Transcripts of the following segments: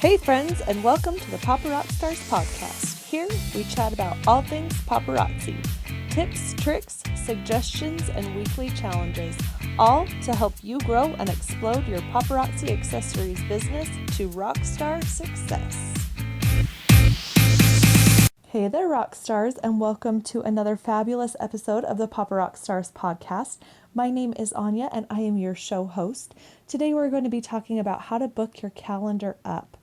Hey friends, and welcome to the Paparazzi Stars podcast. Here we chat about all things paparazzi. Tips, tricks, suggestions, and weekly challenges. All to help you grow and explode your Paparazzi Accessories business to rockstar success. Hey there, rock stars, and welcome to another fabulous episode of the Paparazzi Stars podcast. My name is Anya, and I am your show host. Today we're going to be talking about how to book your calendar up.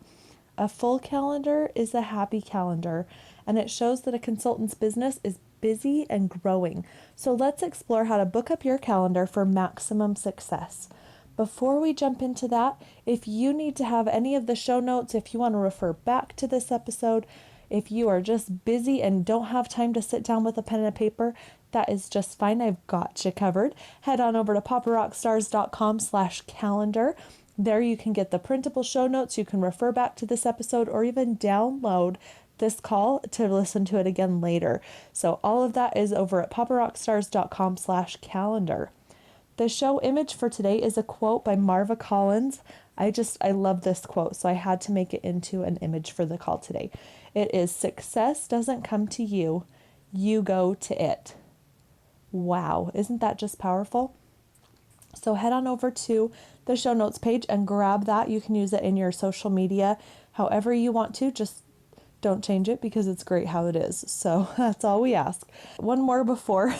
A full calendar is a happy calendar, and it shows that a consultant's business is busy and growing. So let's explore how to book up your calendar for maximum success. Before we jump into that, if you need to have any of the show notes, if you want to refer back to this episode, if you are just busy and don't have time to sit down with a pen and a paper, that is just fine. I've got you covered. Head on over to paparockstars.com/calendar. There you can get the printable show notes. You can refer back to this episode or even download this call to listen to it again later. So all of that is over at paparockstars.com/calendar. The show image for today is a quote by Marva Collins. I love this quote, so I had to make it into an image for the call today. It is, "Success doesn't come to you, you go to it." Wow, isn't that just powerful? So head on over to the show notes page and grab that. You can use it in your social media however you want to. Just don't change it because it's great how it is. So that's all we ask. One more before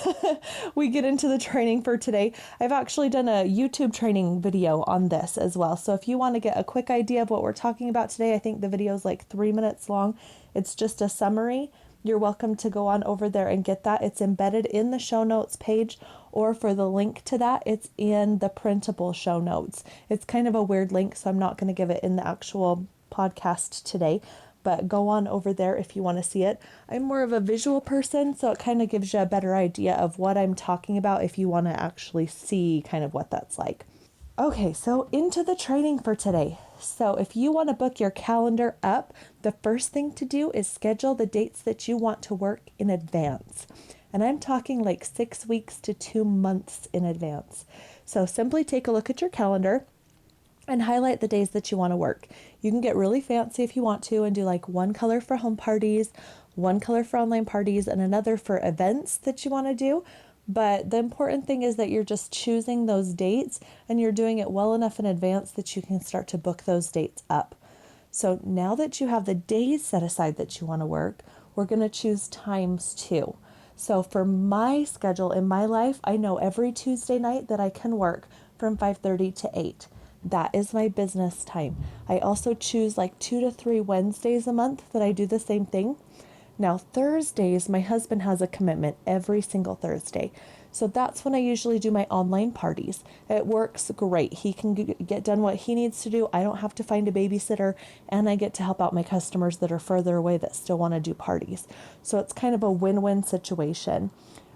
we get into the training for today. I've actually done a YouTube training video on this as well. So if you want to get a quick idea of what we're talking about today, I think the video is like 3 minutes long. It's just a summary. You're welcome to go on over there and get that. It's embedded in the show notes page, or for the link to that, it's in the printable show notes. It's kind of a weird link, so I'm not going to give it in the actual podcast today, but go on over there if you want to see it. I'm more of a visual person, so it kind of gives you a better idea of what I'm talking about if you want to actually see kind of what that's like. Okay, so into the training for today. So if you want to book your calendar up, the first thing to do is schedule the dates that you want to work in advance. And I'm talking like 6 weeks to 2 months in advance. So simply take a look at your calendar and highlight the days that you want to work. You can get really fancy if you want to and do like one color for home parties, one color for online parties, and another for events that you want to do. But the important thing is that you're just choosing those dates and you're doing it well enough in advance that you can start to book those dates up. So now that you have the days set aside that you want to work, we're going to choose times too. So for my schedule in my life, I know every Tuesday night that I can work from 5:30 to 8. That is my business time. I also choose like 2 to 3 Wednesdays a month that I do the same thing. Now, Thursdays, my husband has a commitment every single Thursday. So that's when I usually do my online parties. It works great. He can get done what he needs to do. I don't have to find a babysitter, and I get to help out my customers that are further away that still want to do parties. So it's kind of a win-win situation.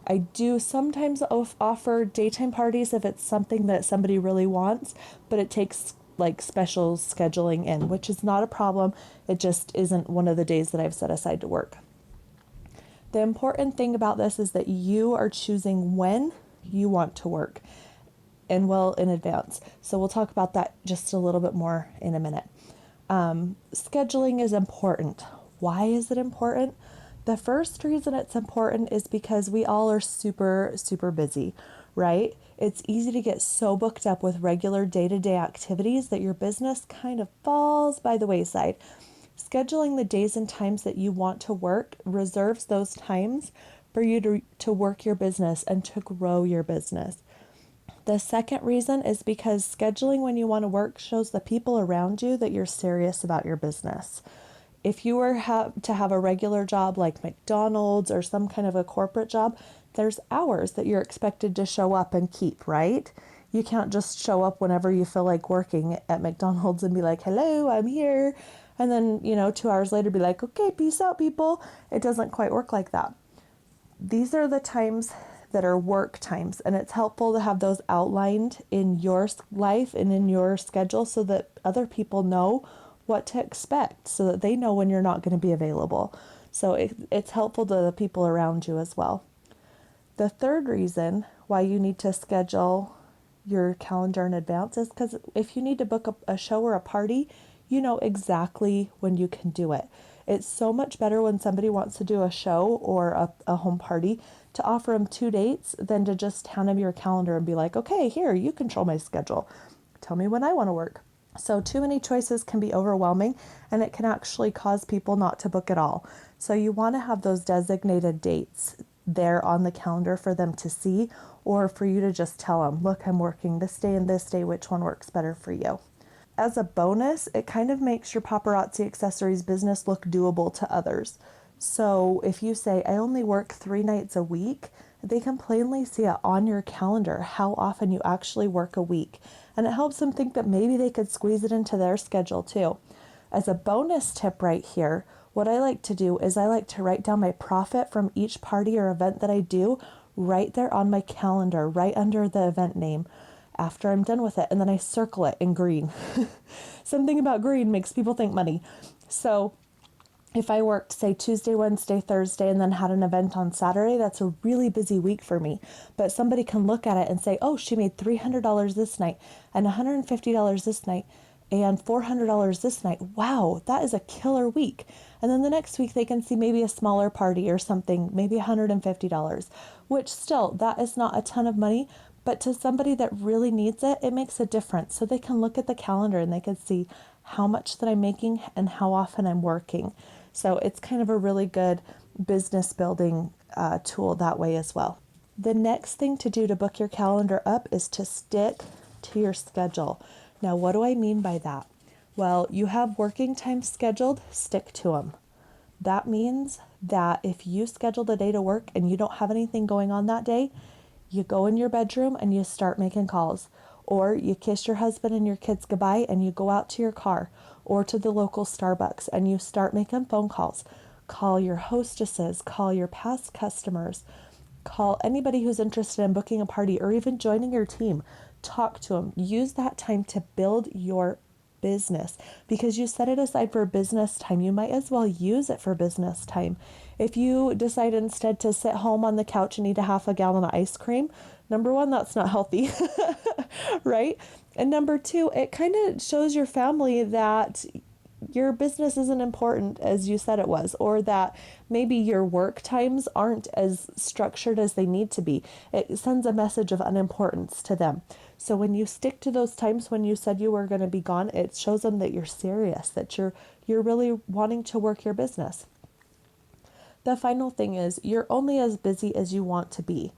I do sometimes offer daytime parties if it's something that somebody really wants, but it takes like special scheduling in, which is not a problem. It just isn't one of the days that I've set aside to work. The important thing about this is that you are choosing when you want to work and well in advance. So we'll talk about that just a little bit more in a minute. Scheduling is important. Why is it important? The first reason it's important is because we all are super, super busy, right? It's easy to get so booked up with regular day-to-day activities that your business kind of falls by the wayside. Scheduling the days and times that you want to work reserves those times for you to work your business and to grow your business. The second reason is because scheduling when you want to work shows the people around you that you're serious about your business. If you were to have a regular job like McDonald's or some kind of a corporate job, there's hours that you're expected to show up and keep, right? You can't just show up whenever you feel like working at McDonald's and be like, "Hello, I'm here." And then, 2 hours later be like, "Okay, peace out, people." It doesn't quite work like that. These are the times that are work times, and it's helpful to have those outlined in your life and in your schedule so that other people know what to expect, so that they know when you're not going to be available. So it's helpful to the people around you as well. The third reason why you need to schedule your calendar in advance is because if you need to book a show or a party, you know exactly when you can do it. It's so much better when somebody wants to do a show or a home party to offer them 2 dates than to just hand them your calendar and be like, okay, here, you control my schedule. Tell me when I want to work. So too many choices can be overwhelming, and it can actually cause people not to book at all. So you want to have those designated dates there on the calendar for them to see, or for you to just tell them, look, I'm working this day and this day, which one works better for you? As a bonus, it kind of makes your Paparazzi Accessories business look doable to others. So if you say, I only work 3 nights a week, they can plainly see it on your calendar how often you actually work a week. And it helps them think that maybe they could squeeze it into their schedule too. As a bonus tip right here, what I like to do is I like to write down my profit from each party or event that I do right there on my calendar, right under the event name after I'm done with it. And then I circle it in green. Something about green makes people think money. So if I worked, say, Tuesday, Wednesday, Thursday, and then had an event on Saturday, that's a really busy week for me. But somebody can look at it and say, oh, she made $300 this night and $150 this night and $400 this night. Wow, that is a killer week. And then the next week they can see maybe a smaller party or something, maybe $150, which still, that is not a ton of money. But to somebody that really needs it, it makes a difference. So they can look at the calendar and they can see how much that I'm making and how often I'm working. So it's kind of a really good business building tool that way as well. The next thing to do to book your calendar up is to stick to your schedule. Now, what do I mean by that? Well, you have working times scheduled, stick to them. That means that if you scheduled a day to work and you don't have anything going on that day, you go in your bedroom and you start making calls. Or you kiss your husband and your kids goodbye and you go out to your car or to the local Starbucks and you start making phone calls. Call your hostesses, call your past customers, call anybody who's interested in booking a party or even joining your team. Talk to them. Use that time to build your business because you set it aside for business time. You might as well use it for business time. If you decide instead to sit home on the couch and eat a half a gallon of ice cream, number one, that's not healthy, right? And number two, it kind of shows your family that your business isn't important as you said it was, or that maybe your work times aren't as structured as they need to be. It sends a message of unimportance to them. So when you stick to those times when you said you were going to be gone, it shows them that you're serious, that you're really wanting to work your business. The final thing is you're only as busy as you want to be.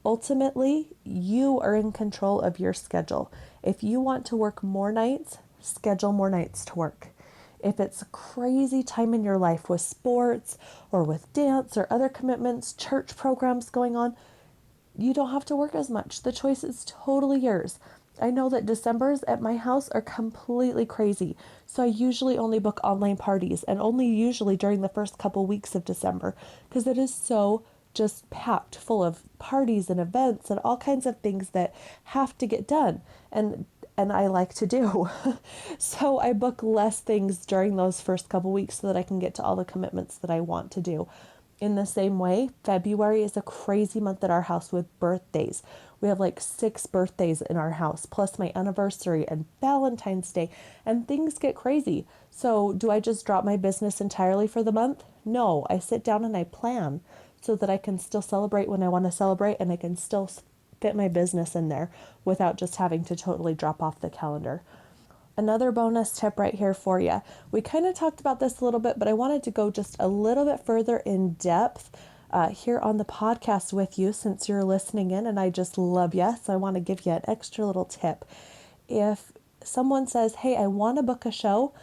Ultimately, you are in control of your schedule. If you want to work more nights, schedule more nights to work. If it's a crazy time in your life with sports or with dance or other commitments, church programs going on, you don't have to work as much. The choice is totally yours. I know that Decembers at my house are completely crazy. So I usually only book online parties and only usually during the first couple weeks of December because it is so just packed full of parties and events and all kinds of things that have to get done. And I like to do. So I book less things during those first couple weeks so that I can get to all the commitments that I want to do. In the same way, February is a crazy month at our house with birthdays. We have like 6 birthdays in our house, plus my anniversary and Valentine's Day, and things get crazy. So do I just drop my business entirely for the month? No, I sit down and I plan so that I can still celebrate when I want to celebrate and I can still fit my business in there without just having to totally drop off the calendar. Another bonus tip right here for you. We kind of talked about this a little bit, but I wanted to go just a little bit further in depth here on the podcast with you since you're listening in and I just love you. So I want to give you an extra little tip. If someone says, hey, I want to book a show,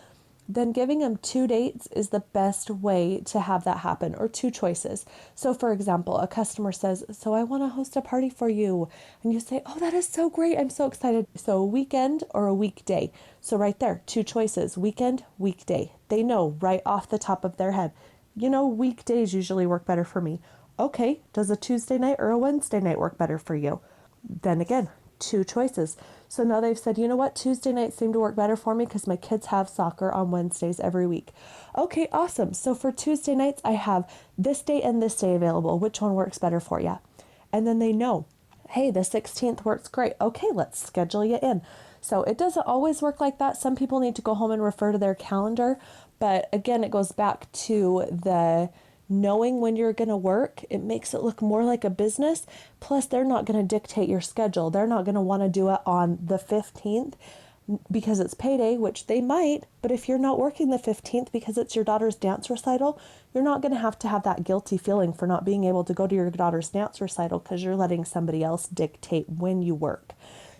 then giving them 2 dates is the best way to have that happen, or 2 choices. So for example, a customer says, so I want to host a party for you. And you say, oh, that is so great. I'm so excited. So a weekend or a weekday. So right there, 2 choices, weekend, weekday. They know right off the top of their head, weekdays usually work better for me. Okay, does a Tuesday night or a Wednesday night work better for you? Then again, 2 choices. So now they've said, you know what, Tuesday nights seem to work better for me because my kids have soccer on Wednesdays every week. Okay, awesome. So for Tuesday nights, I have this day and this day available. Which one works better for you? And then they know, hey, the 16th works great. Okay, let's schedule you in. So it doesn't always work like that. Some people need to go home and refer to their calendar. But again, it goes back to the knowing when you're going to work. It makes it look more like a business. Plus, they're not going to dictate your schedule. They're not going to want to do it on the 15th because it's payday, which they might. But if you're not working the 15th because it's your daughter's dance recital, you're not going to have that guilty feeling for not being able to go to your daughter's dance recital because you're letting somebody else dictate when you work.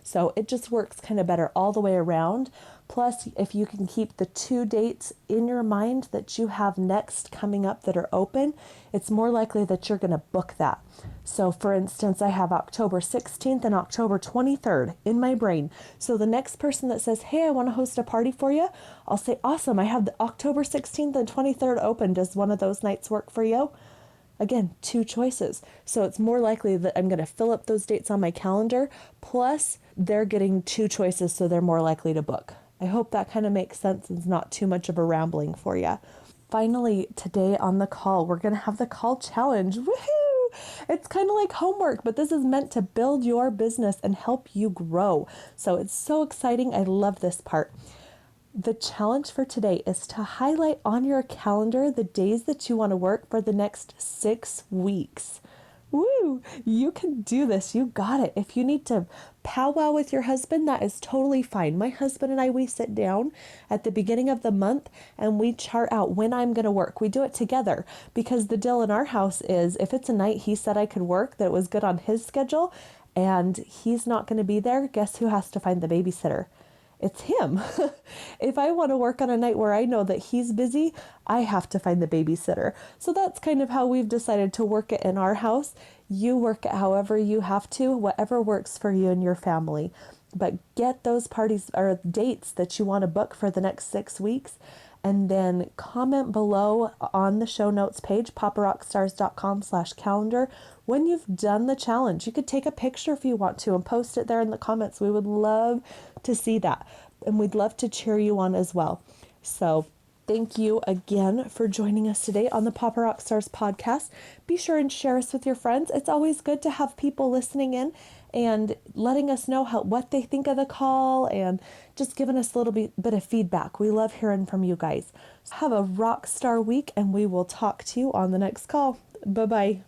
So it just works kind of better all the way around. Plus, if you can keep the 2 dates in your mind that you have next coming up that are open, it's more likely that you're going to book that. So for instance, I have October 16th and October 23rd in my brain. So the next person that says, hey, I want to host a party for you, I'll say, awesome, I have the October 16th and 23rd open. Does one of those nights work for you? Again, 2 choices. So it's more likely that I'm going to fill up those dates on my calendar. Plus, they're getting 2 choices, so they're more likely to book. I hope that kind of makes sense and is not too much of a rambling for you. Finally, today on the call, we're going to have the call challenge. Woohoo! It's kind of like homework, but this is meant to build your business and help you grow. So it's so exciting. I love this part. The challenge for today is to highlight on your calendar the days that you want to work for the next 6 weeks. Woo! You can do this. You got it. If you need to powwow with your husband, that is totally fine. My husband and I, we sit down at the beginning of the month and we chart out when I'm going to work. We do it together because the deal in our house is if it's a night he said I could work that was good on his schedule and he's not going to be there, guess who has to find the babysitter? It's him. If I want to work on a night where I know that he's busy, I have to find the babysitter. So that's kind of how we've decided to work it in our house. You work it however you have to, whatever works for you and your family. But get those parties or dates that you want to book for the next 6 weeks. And then comment below on the show notes page, paparockstars.com/calendar, when you've done the challenge. You could take a picture if you want to and post it there in the comments. We would love to see that. And we'd love to cheer you on as well. So thank you again for joining us today on the Papa Rock Stars podcast. Be sure and share us with your friends. It's always good to have people listening in and letting us know what they think of the call and just giving us a little bit of feedback. We love hearing from you guys. So have a rock star week and we will talk to you on the next call. Bye-bye.